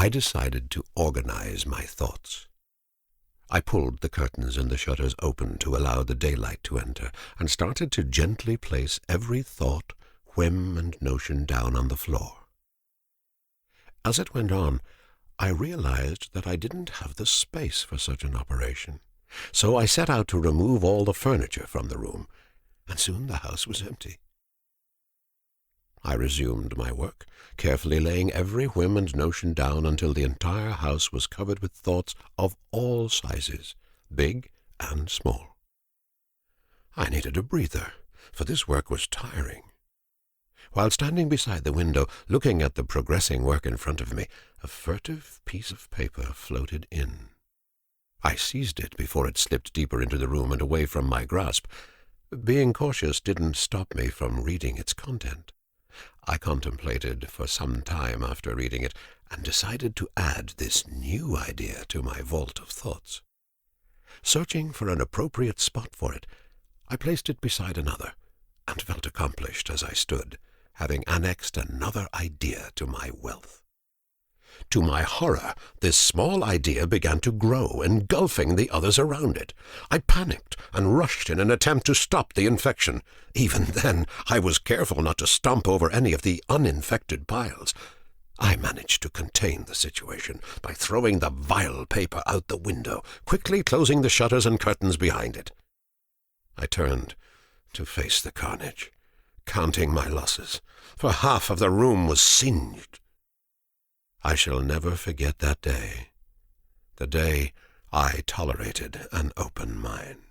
I decided to organize my thoughts. I pulled the curtains and the shutters open to allow the daylight to enter, and started to gently place every thought, whim, and notion down on the floor. As it went on, I realized that I didn't have the space for such an operation, so I set out to remove all the furniture from the room, and soon the house was empty. I resumed my work, carefully laying every whim and notion down until the entire house was covered with thoughts of all sizes, big and small. I needed a breather, for this work was tiring. While standing beside the window, looking at the progressing work in front of me, a furtive piece of paper floated in. I seized it before it slipped deeper into the room and away from my grasp. Being cautious didn't stop me from reading its content. I contemplated for some time after reading it, and decided to add this new idea to my vault of thoughts. Searching for an appropriate spot for it, I placed it beside another, and felt accomplished as I stood, having annexed another idea to my wealth. To my horror, this small idea began to grow, engulfing the others around it. I panicked and rushed in an attempt to stop the infection. Even then, I was careful not to stomp over any of the uninfected piles. I managed to contain the situation by throwing the vile paper out the window, quickly closing the shutters and curtains behind it. I turned to face the carnage, counting my losses, for half of the room was singed. I shall never forget that day, the day I tolerated an open mind.